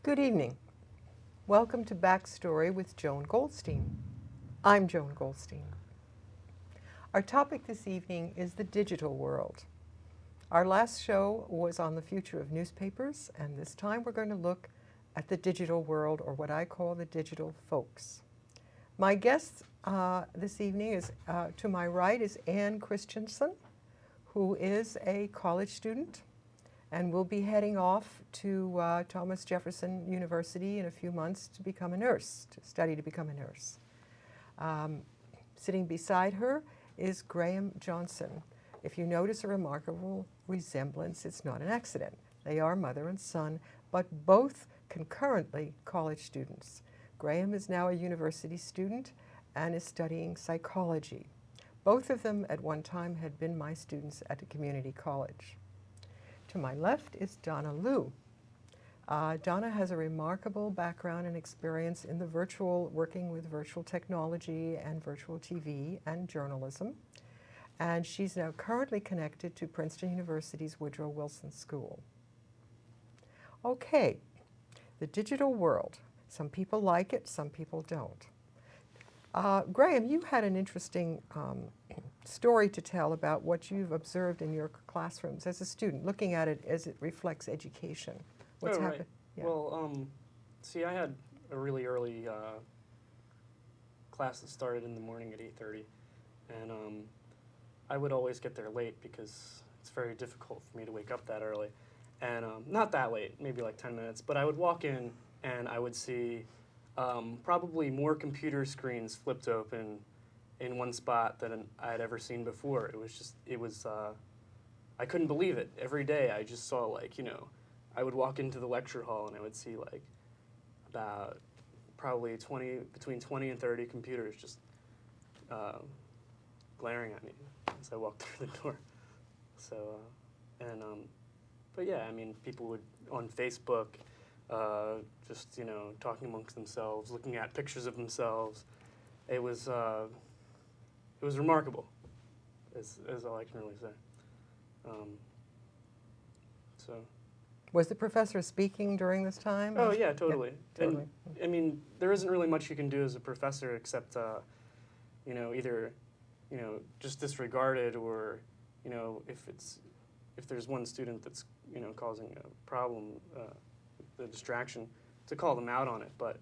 Good evening. Welcome to Backstory with Joan Goldstein. I'm Joan Goldstein. Our topic this evening is the digital world. Our last show was on the future of newspapers, and this time we're going to look at the digital world, or what I call the digital folks. My guest this evening is, to my right, is Ann Christensen, who is a college student and will be heading off to Thomas Jefferson University in a few months to become a nurse, to study to become a nurse. Sitting beside her is Graham Johnson. If you notice a remarkable resemblance, it's not an accident. They are mother and son, but both concurrently college students. Graham is now a university student and is studying psychology. Both of them at one time had been my students at a community college. To my left is Donna Liu. Donna has a remarkable background and experience in working with virtual technology and virtual TV and journalism. And she's now currently connected to Princeton University's Woodrow Wilson School. Okay, the digital world. Some people like it, some people don't. Graham, you had an interesting story to tell about what you've observed in your classrooms as a student, looking at it as it reflects education. What's happened? Right. Yeah. Well, see, I had a really early class that started in the morning at 8:30, and I would always get there late because it's very difficult for me to wake up that early. And not that late, maybe like 10 minutes, but I would walk in and I would see probably more computer screens flipped open in one spot than I had ever seen before. I couldn't believe it. Every day I just saw, I would walk into the lecture hall and I would see about probably between 20 and 30 computers just glaring at me as I walked through the door. So, but yeah, I mean, people would, on Facebook, just, talking amongst themselves, looking at pictures of themselves. It was remarkable, is all I can really say. So. Was the professor speaking during this time? Oh yeah, totally. Yeah, totally. And, I mean, there isn't really much you can do as a professor except, either, just disregard it, or, if there's one student that's, causing a problem, the distraction, to call them out on it. But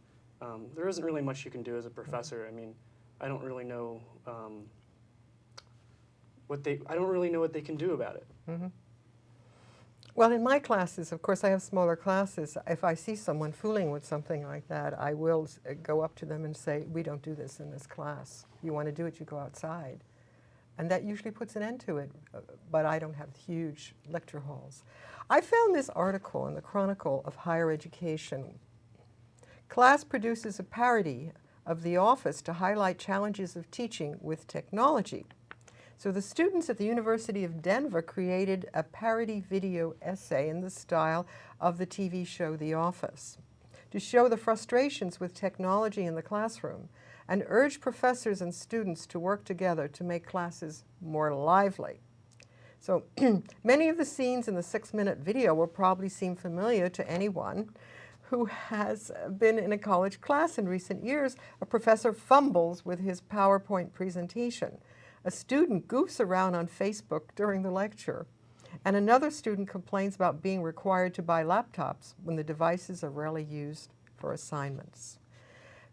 there isn't really much you can do as a professor. I mean, I don't really know what they can do about it. Mm-hmm. Well, in my classes, of course, I have smaller classes. If I see someone fooling with something like that, I will go up to them and say, we don't do this in this class. You want to do it, you go outside. And that usually puts an end to it, but I don't have huge lecture halls. I found this article in the Chronicle of Higher Education. Class produces a parody of The Office to highlight challenges of teaching with technology. So the students at the University of Denver created a parody video essay in the style of the TV show The Office to show the frustrations with technology in the classroom and urge professors and students to work together to make classes more lively. So many of the scenes in the 6-minute video will probably seem familiar to anyone who has been in a college class in recent years. A professor fumbles with his PowerPoint presentation. A student goofs around on Facebook during the lecture, and another student complains about being required to buy laptops when the devices are rarely used for assignments.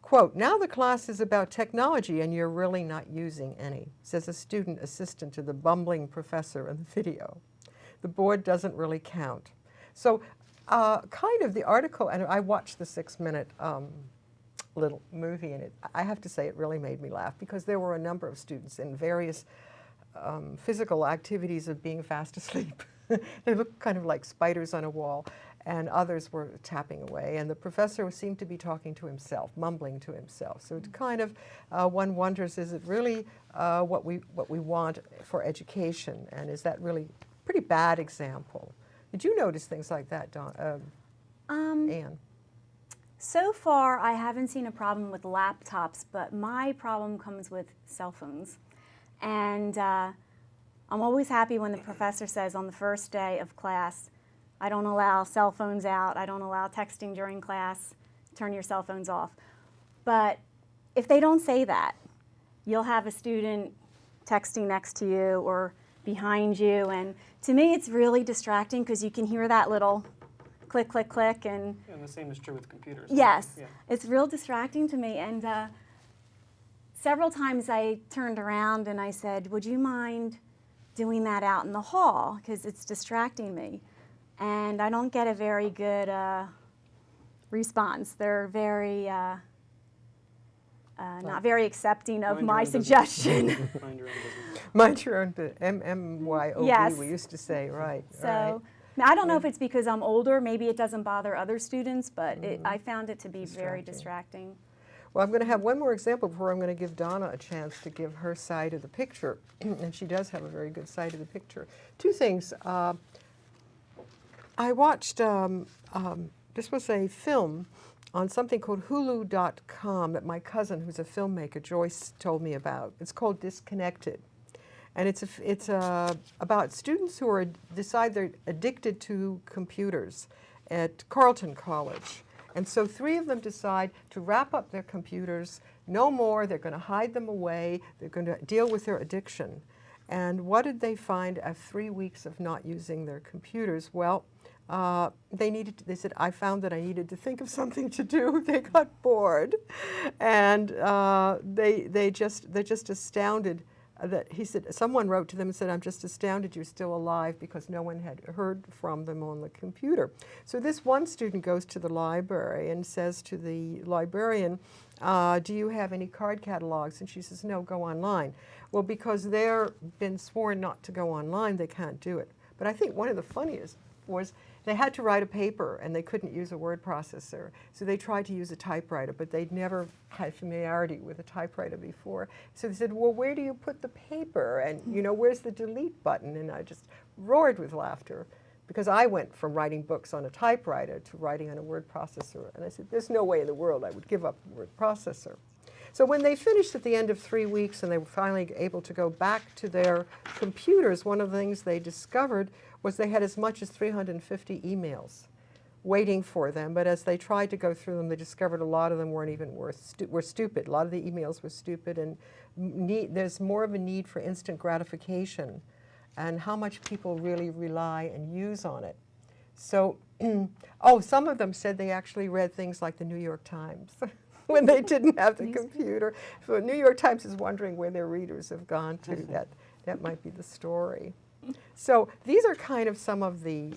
Quote, now the class is about technology and you're really not using any, says a student assistant to the bumbling professor in the video. The board doesn't really count. So kind of the article, and I watched the 6-minute little movie, and I have to say it really made me laugh because there were a number of students in various physical activities of being fast asleep. They looked kind of like spiders on a wall, and others were tapping away, and the professor seemed to be talking to himself, mumbling to himself. So it kind of, one wonders, is it really what we want for education, and is that really a pretty bad example? Did you notice things like that, Anne? So far, I haven't seen a problem with laptops, but my problem comes with cell phones. And I'm always happy when the professor says on the first day of class, I don't allow cell phones out. I don't allow texting during class. Turn your cell phones off. But if they don't say that, you'll have a student texting next to you or behind you. And to me, it's really distracting because you can hear that little click, click, click. And the same is true with computers. yes, Yeah. it's real distracting to me. And several times I turned around and I said, would you mind doing that out in the hall? Because it's distracting me. And I don't get a very good response. They're very, not very accepting of Mind your my own business. suggestion. Mind your own business. Mind your own MMYOB, Yes. we used to say, right. So right. now, I don't know if it's because I'm older. Maybe it doesn't bother other students, but I found it to be very distracting. Well, I'm going to have one more example before I'm going to give Donna a chance to give her side of the picture. And she does have a very good side of the picture. Two things. I watched, this was a film on something called Hulu.com that my cousin, who's a filmmaker, Joyce, told me about. It's called Disconnected. And it's about students who decide they're addicted to computers at Carleton College. And so 3 of them decide to wrap up their computers, no more, they're going to hide them away, they're going to deal with their addiction. And what did they find after 3 weeks of not using their computers? Well, they said, I found that I needed to think of something to do. They got bored. And they're just astounded. He said, someone wrote to them and said, I'm just astounded you're still alive because no one had heard from them on the computer. So this one student goes to the library and says to the librarian, do you have any card catalogs? And she says, no, go online. Well, because they're been sworn not to go online, they can't do it. But I think one of the funniest was they had to write a paper and they couldn't use a word processor. So they tried to use a typewriter, but they'd never had familiarity with a typewriter before. So they said, well, where do you put the paper? And, where's the delete button? And I just roared with laughter because I went from writing books on a typewriter to writing on a word processor. And I said, there's no way in the world I would give up a word processor. So when they finished at the end of 3 weeks and they were finally able to go back to their computers, one of the things they discovered was they had as much as 350 emails waiting for them. But as they tried to go through them, they discovered a lot of them weren't even were stupid. A lot of the emails were stupid, and there's more of a need for instant gratification and how much people really rely and use on it. So, some of them said they actually read things like the New York Times when they didn't have the computer. So the New York Times is wondering where their readers have gone to. That might be the story. So these are kind of some of the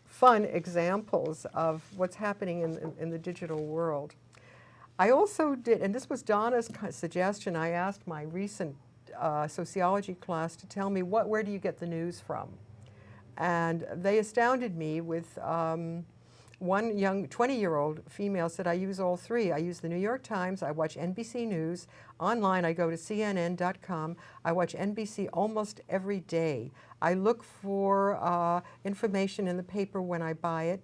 fun examples of what's happening in the digital world. I also did, and this was Donna's suggestion, I asked my recent sociology class to tell me where do you get the news from? And they astounded me with one young 20-year-old female said, I use all 3. I use the New York Times, I watch NBC News. Online, I go to CNN.com. I watch NBC almost every day. I look for information in the paper when I buy it.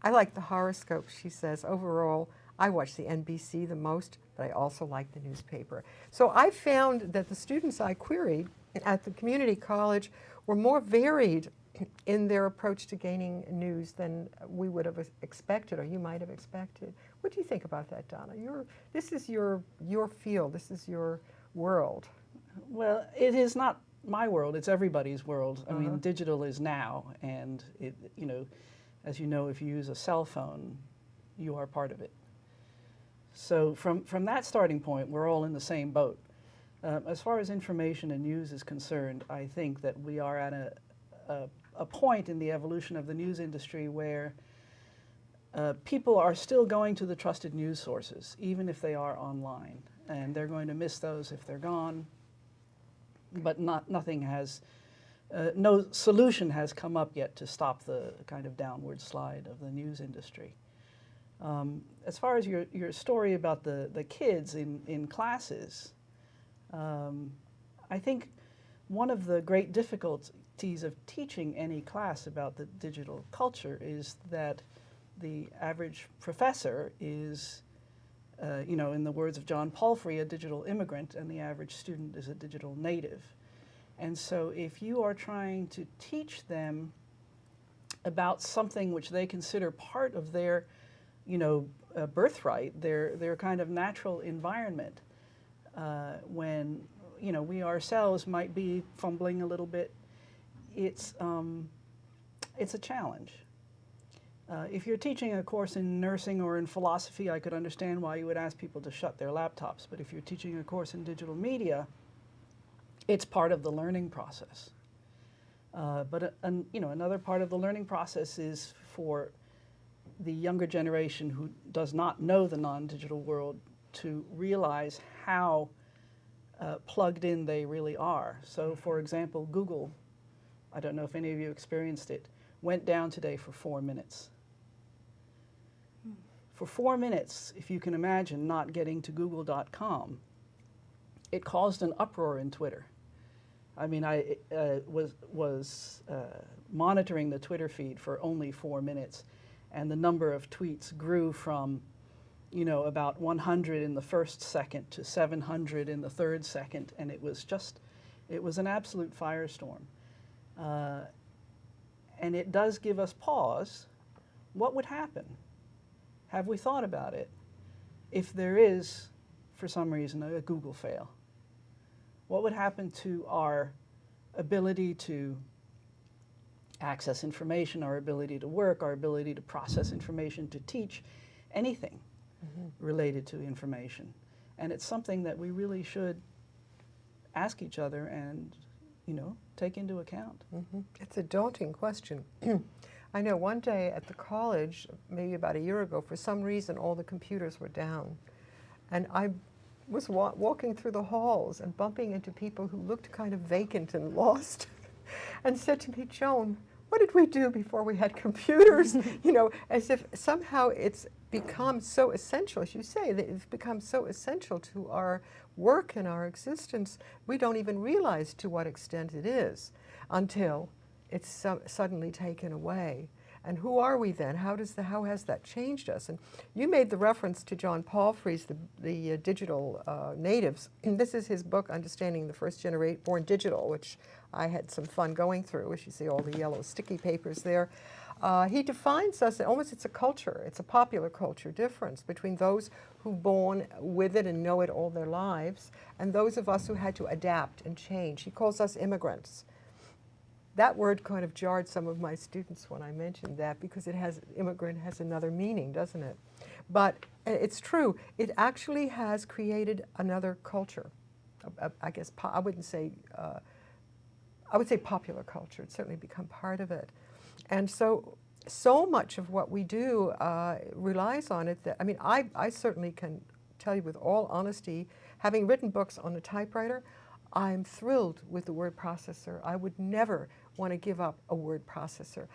I like the horoscope, she says. Overall, I watch the NBC the most, but I also like the newspaper. So I found that the students I queried at the community college were more varied in their approach to gaining news than we would have expected, or you might have expected. What do you think about that, Donna? This is your field. This is your world. Well, it is not my world. It's everybody's world. I mean, digital is now, and as you know, if you use a cell phone, you are part of it. So from that starting point, we're all in the same boat. As far as information and news is concerned, I think that we are at a point in the evolution of the news industry where people are still going to the trusted news sources, even if they are online. And they're going to miss those if they're gone. But nothing has, no solution has come up yet to stop the kind of downward slide of the news industry. As far as your story about the kids in classes, I think one of the great difficulties of teaching any class about the digital culture is that the average professor is, in the words of John Palfrey, a digital immigrant, and the average student is a digital native. And so if you are trying to teach them about something which they consider part of their, birthright, their kind of natural environment, when, we ourselves might be fumbling a little bit, it's a challenge. If you're teaching a course in nursing or in philosophy, I could understand why you would ask people to shut their laptops. But if you're teaching a course in digital media, it's part of the learning process. Another part of the learning process is for the younger generation who does not know the non-digital world to realize how plugged in they really are. So, for example, Google, I don't know if any of you experienced it, went down today for 4 minutes. For 4 minutes, if you can imagine not getting to google.com, it caused an uproar in Twitter. I mean, I was monitoring the Twitter feed for only 4 minutes, and the number of tweets grew from, about 100 in the first second to 700 in the third second, and it was an absolute firestorm. And it does give us pause. What would happen? Have we thought about it? If there is, for some reason, a Google fail, what would happen to our ability to access information, our ability to work, our ability to process information, to teach anything related to information? And it's something that we really should ask each other and, take into account. It's a daunting question. I know one day at the college, maybe about a year ago, for some reason all the computers were down. And I was walking through the halls and bumping into people who looked kind of vacant and lost and said to me, "Joan, what did we do before we had computers?" As if somehow it's become so essential, as you say, that it's become so essential to our work and our existence, we don't even realize to what extent it is until it's suddenly taken away. And who are we then? How has that changed us? And you made the reference to John Palfrey's the digital natives. And this is his book, Understanding the First Generation Born Digital, which I had some fun going through, as you see all the yellow sticky papers there. He defines us, almost it's a culture, it's a popular culture difference between those who born with it and know it all their lives and those of us who had to adapt and change. He calls us immigrants. That word kind of jarred some of my students when I mentioned that, because immigrant has another meaning, doesn't it? But it's true. It actually has created another culture. I guess I would say popular culture. It's certainly become part of it. And so much of what we do relies on it. That, I mean, I certainly can tell you with all honesty, having written books on a typewriter, I'm thrilled with the word processor. I would never want to give up a word processor.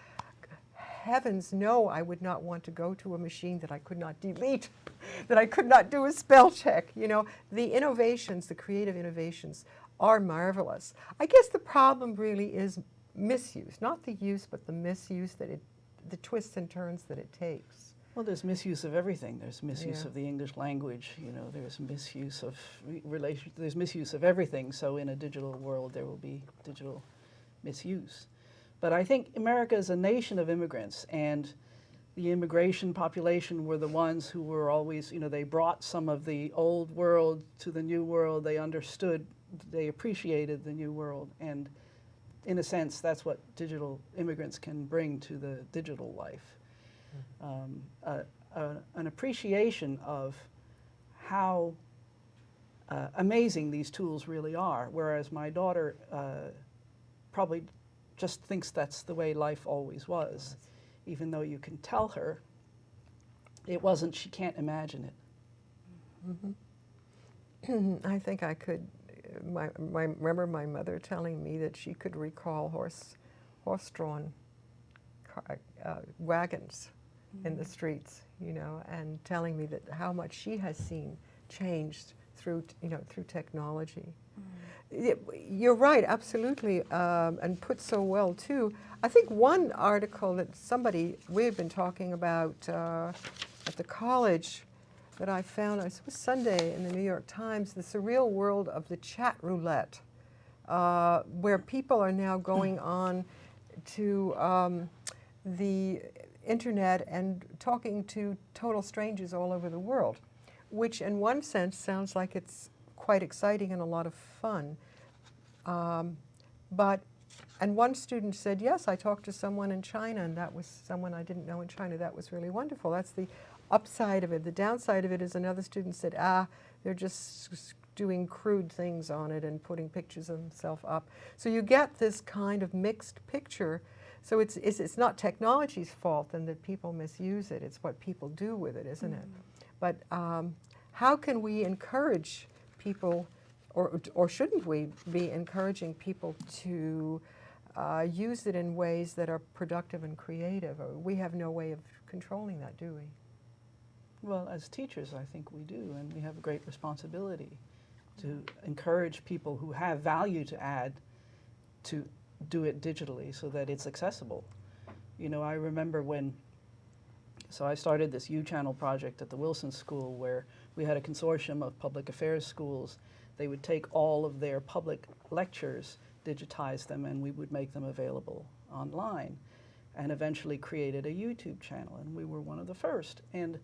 Heavens no, I would not want to go to a machine that I could not delete, that I could not do a spell check. The innovations, the creative innovations are marvelous. I guess the problem really is misuse, not the use, but the misuse the twists and turns that it takes. Well, there's misuse of everything. There's misuse of the English language. There's misuse of there's misuse of everything. So in a digital world, there will be digital misuse. But I think America is a nation of immigrants, and the immigration population were the ones who were always, they brought some of the old world to the new world. They understood, they appreciated the new world, and in a sense, that's what digital immigrants can bring to the digital life. An appreciation of how amazing these tools really are, whereas my daughter probably just thinks that's the way life always was, even though you can tell her it wasn't, she can't imagine it. I think I could. Remember my mother telling me that she could recall horse-drawn wagons in the streets, and telling me that how much she has seen changed through technology. You're right, absolutely, and put so well too. I think one article that we've been talking about at the college that I found, it was Sunday in the New York Times, the surreal world of the Chat Roulette, where people are now going on to the internet and talking to total strangers all over the world, which in one sense sounds like it's quite exciting and a lot of fun. And one student said, yes, I talked to someone in China, and that was someone I didn't know in China. That was really wonderful. That's the upside of it. The downside of it is another student said, they're just doing crude things on it and putting pictures of themselves up. So you get this kind of mixed picture. So it's not technology's fault and that people misuse it. It's what people do with it, isn't it? But how can we encourage people, or shouldn't we be encouraging people to use it in ways that are productive and creative? We have no way of controlling that, do we? Well, as teachers, I think we do, and we have a great responsibility to encourage people who have value to add to do it digitally so that it's accessible. You know, I remember so I started this U-Channel project at the Wilson School where we had a consortium of public affairs schools. They would take all of their public lectures, digitize them, and we would make them available online, and eventually created a YouTube channel, and we were one of the first. And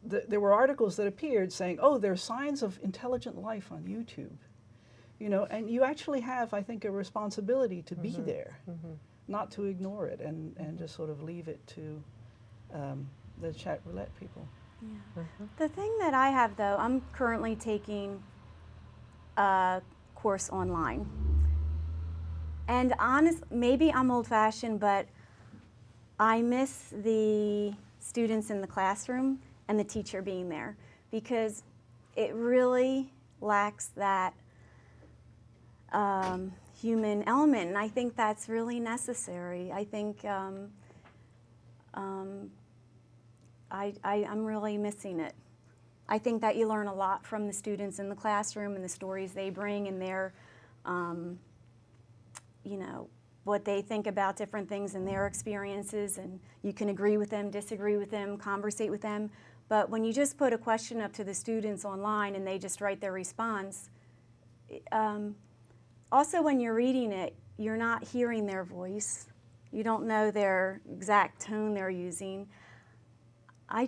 there were articles that appeared saying, oh, there are signs of intelligent life on YouTube. You know, and you actually have, I think, a responsibility to be there, not to ignore it and just sort of leave it to the Chat Roulette people. Yeah. The thing that I have, though, I'm currently taking a course online. And maybe I'm old-fashioned, but I miss the students in the classroom and the teacher being there, because it really lacks that human element, and I think that's really necessary. I think I'm really missing it. I think that you learn a lot from the students in the classroom and the stories they bring and their, you know, what they think about different things and their experiences, and you can agree with them, disagree with them, conversate with them. But when you just put a question up to the students online and they just write their response, also when you're reading it, you're not hearing their voice. You don't know their exact tone they're using. I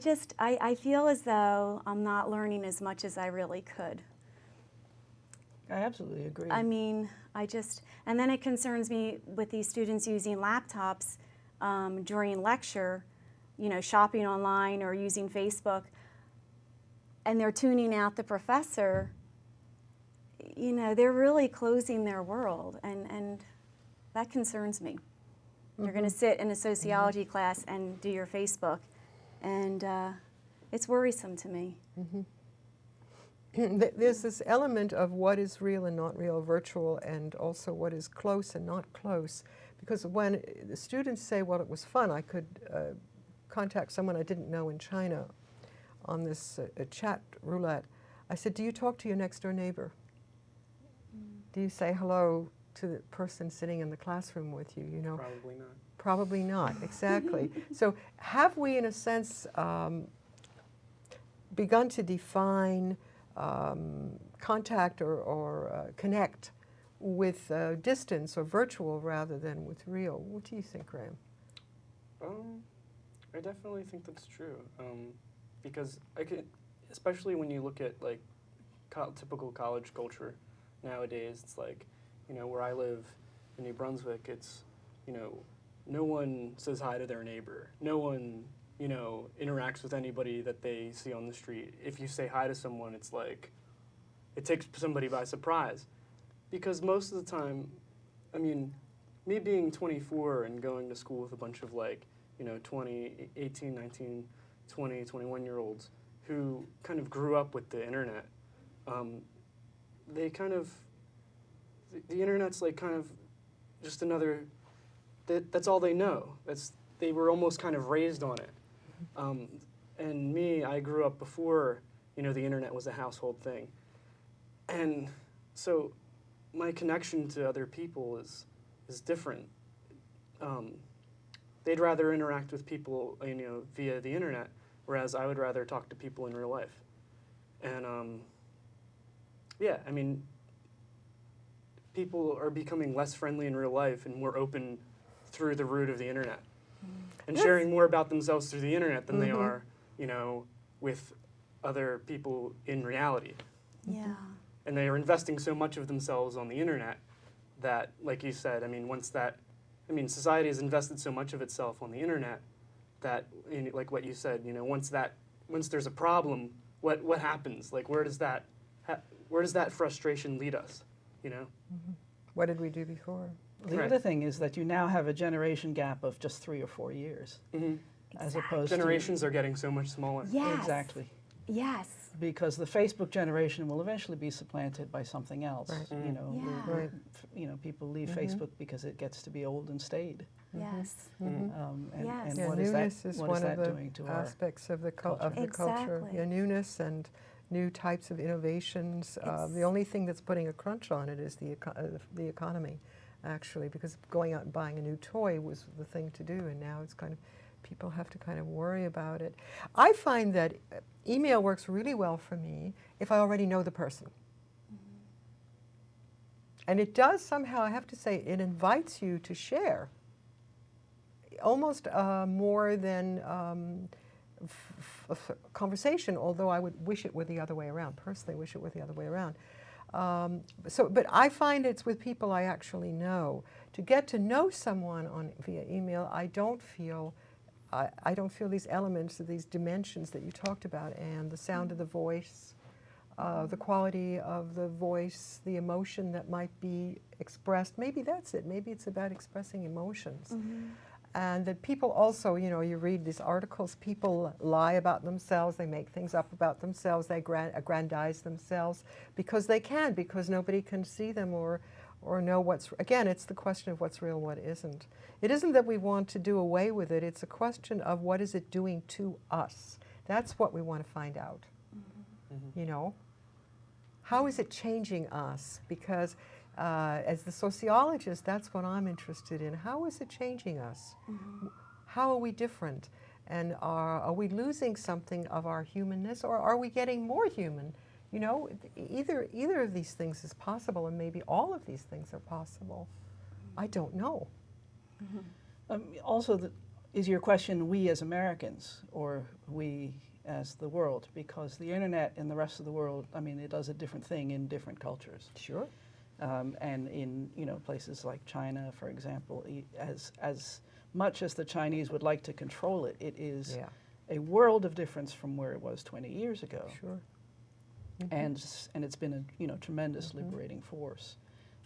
feel as though I'm not learning as much as I really could. I absolutely agree. I mean, and then it concerns me with these students using laptops during lecture, you know, shopping online or using Facebook, and they're tuning out the professor. You know, they're really closing their world, and that concerns me. You're going to sit in a sociology class and do your Facebook, and it's worrisome to me. There's this element of what is real and not real, virtual, and also what is close and not close. Because when the students say, well, it was fun, I could contact someone I didn't know in China on this chat roulette. I said, do you talk to your next door neighbor? Do you say hello to the person sitting in the classroom with you? You know, Probably not. Probably not, exactly. So have we, in a sense, begun to define contact or connect with distance or virtual rather than with real? What do you think, Graham? I definitely think that's true, because especially when you look at like typical college culture nowadays, it's like, you know, where I live in New Brunswick, it's, you know, no one says hi to their neighbor. No one, you know, interacts with anybody that they see on the street. If you say hi to someone, it's like, it takes somebody by surprise. Because most of the time, I mean, me being 24 and going to school with a bunch of like, you know, 18, 19, 20, 21-year-olds who kind of grew up with the internet, they kind of, the internet's like kind of just another, that's all they know. They were almost kind of raised on it. And me, I grew up before, you know, the internet was a household thing. And so my connection to other people is different. They'd rather interact with people, you know, via the internet, whereas I would rather talk to people in real life. And yeah, I mean, people are becoming less friendly in real life and more open through the route of the internet. and Yes. sharing more about themselves through the internet than they are, you know, with other people in reality. Yeah. And they are investing so much of themselves on the internet that, like you said, I mean, society has invested so much of itself on the internet that, like what you said, you know, once there's a problem, what happens? Like, where does that frustration lead us? You know. What did we do before? The Right. other thing is that you now have a generation gap of just 3 or 4 years, as opposed Generations are getting so much smaller. to Yes. exactly. Yes. Because the Facebook generation will eventually be supplanted by something else. Right. You know, Yeah. Right. you know, people leave Facebook because it gets to be old and staid. Yes. And Yes. Yeah, what is that? newness is what one is of that the doing to our aspects of the culture. Exactly. Yeah, newness and new types of innovations. The It's- only thing that's putting a crunch on it is the economy, actually, because going out and buying a new toy was the thing to do, and now it's kind of people have to kind of worry about it. I find that email works really well for me if I already know the person. And it does somehow, I have to say, it invites you to share almost more than conversation, although I would wish it were the other way around. Personally, wish it were the other way around. But I find it's with people I actually know. To get to know someone via email, I don't feel these elements, these dimensions that you talked about, and the sound of the voice, the quality of the voice, the emotion that might be expressed. Maybe that's it. Maybe it's about expressing emotions. And that people also, you know, you read these articles, people lie about themselves, they make things up about themselves, they aggrandize themselves because they can, because nobody can see them or know what's, again, it's the question of what's real, what isn't. It isn't that we want to do away with it, it's a question of what is it doing to us. That's what we want to find out, you know. How is it changing us? Because as the sociologist, that's what I'm interested in. How is it changing us? How are we different? And are we losing something of our humanness, or are we getting more human? You know, either of these things is possible, and maybe all of these things are possible. I don't know. Also, is your question we as Americans or we as the world? Because the internet in the rest of the world, I mean, it does a different thing in different cultures. Sure. And in, you know, places like China, for example, as much as the Chinese would like to control it, it is a world of difference from where it was 20 years ago. Sure. And it's been a, you know, tremendous liberating force.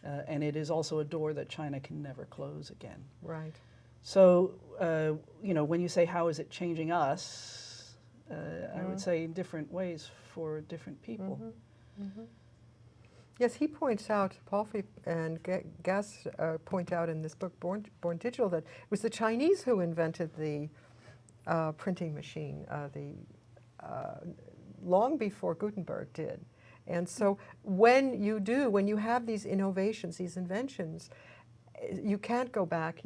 And it is also a door that China can never close again. Right. So, you know, when you say how is it changing us, I would say in different ways for different people. Yes, he points out, Palfrey and Gass point out in this book, Born Digital, that it was the Chinese who invented the printing machine, long before Gutenberg did. And so when you have these innovations, these inventions, you can't go back,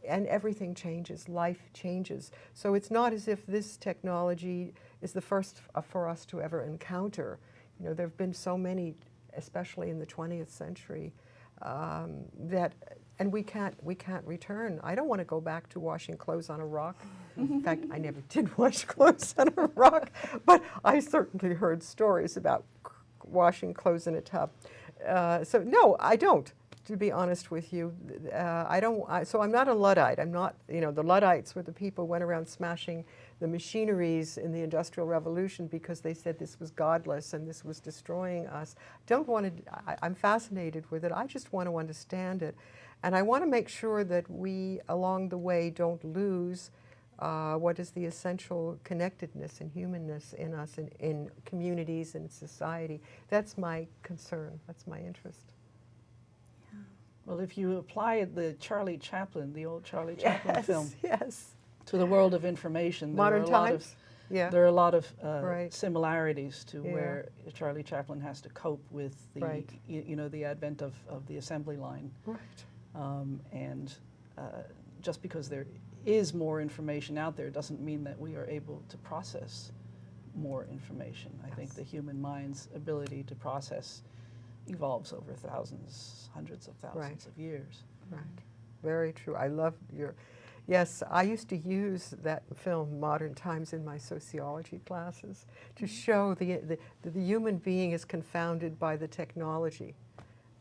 and everything changes, life changes. So it's not as if this technology is the first for us to ever encounter. You know, there have been so many, especially in the 20th century, and we can't return. I don't want to go back to washing clothes on a rock. In fact, I never did wash clothes on a rock, but I certainly heard stories about washing clothes in a tub. So no, I don't. To be honest with you, so I'm not a Luddite. I'm not, you know, the Luddites were the people who went around smashing the machineries in the Industrial Revolution because they said this was godless and this was destroying us. I'm fascinated with it. I just want to understand it. And I want to make sure that we, along the way, don't lose what is the essential connectedness and humanness in us, in communities and society. That's my concern. That's my interest. Well, if you apply the Charlie Chaplin, the old Charlie Chaplin film, Yes. to the world of information, Modern times. there are a lot of Right. similarities to where Charlie Chaplin has to cope with the, Right. you know, the advent of the assembly line. Right. And just because there is more information out there doesn't mean that we are able to process more information. I think the human mind's ability to process evolves over thousands, hundreds of thousands of years. Right. Very true. I love Yes, I used to use that film, Modern Times, in my sociology classes to show the human being is confounded by the technology.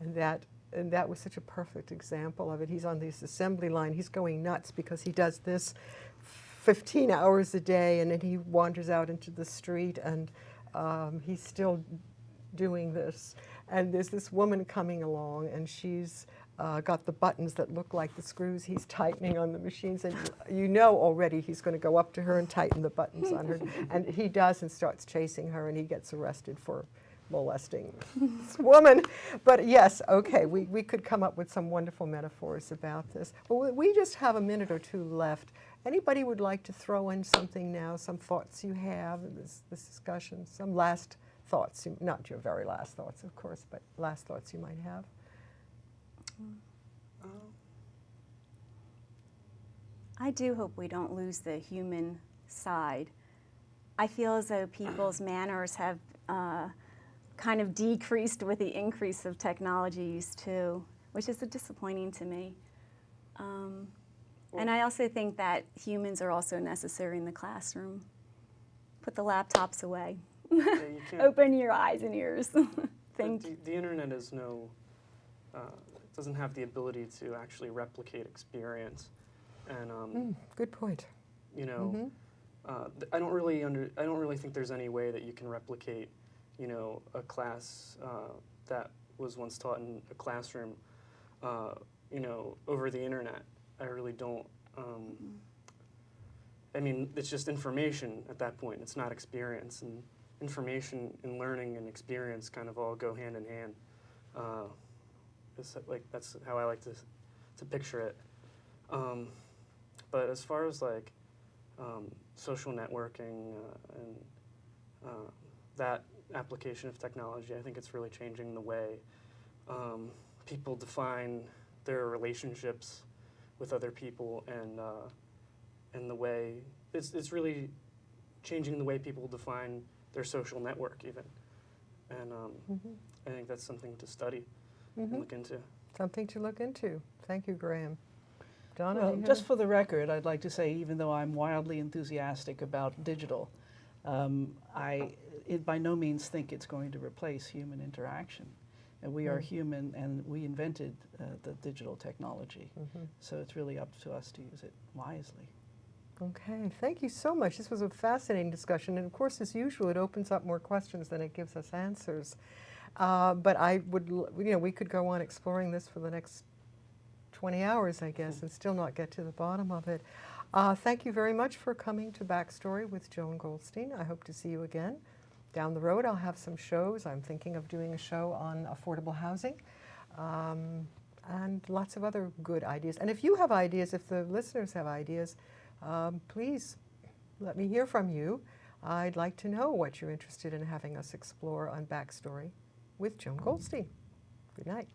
And that was such a perfect example of it. He's on this assembly line. He's going nuts because he does this 15 hours a day, and then he wanders out into the street, and he's still doing this. And there's this woman coming along, and she's got the buttons that look like the screws he's tightening on the machines, and you know already he's going to go up to her and tighten the buttons on her. And he does, and starts chasing her, and he gets arrested for molesting this woman. But yes, okay, we could come up with some wonderful metaphors about this. But we just have a minute or two left. Anybody would like to throw in something now, some thoughts you have in this discussion, some last thoughts, not your very last thoughts, of course, but last thoughts you might have? I do hope we don't lose the human side. I feel as though people's manners have kind of decreased with the increase of technology use too, which is disappointing to me. And I also think that humans are also necessary in the classroom. Put the laptops away. Yeah, you can't, Open your eyes and ears. the internet is it doesn't have the ability to actually replicate experience, and Good point. you know, I don't really think there's any way that you can replicate, you know, a class that was once taught in a classroom, you know, over the internet. I really don't. I mean, it's just information at that point. It's not experience, and information and learning and experience kind of all go hand in hand. That's how I like to picture it. But as far as like social networking and that application of technology, I think it's really changing the way people define their relationships with other people, and the way it's really changing the way people define their social network even. And I think that's something to study and look into. Something to look into. Thank you, Graham. Donna? Well, just for the record, I'd like to say, even though I'm wildly enthusiastic about digital, I by no means think it's going to replace human interaction. And we are human, and we invented the digital technology. So it's really up to us to use it wisely. Okay, thank you so much. This was a fascinating discussion, and of course, as usual, it opens up more questions than it gives us answers. But I would, you know, we could go on exploring this for the next 20 hours, I guess, and still not get to the bottom of it. Thank you very much for coming to Backstory with Joan Goldstein. I hope to see you again. Down the road, I'll have some shows. I'm thinking of doing a show on affordable housing, and lots of other good ideas. And if you have ideas, if the listeners have ideas, please let me hear from you. I'd like to know what you're interested in having us explore on Backstory with Joan Goldstein. Good night.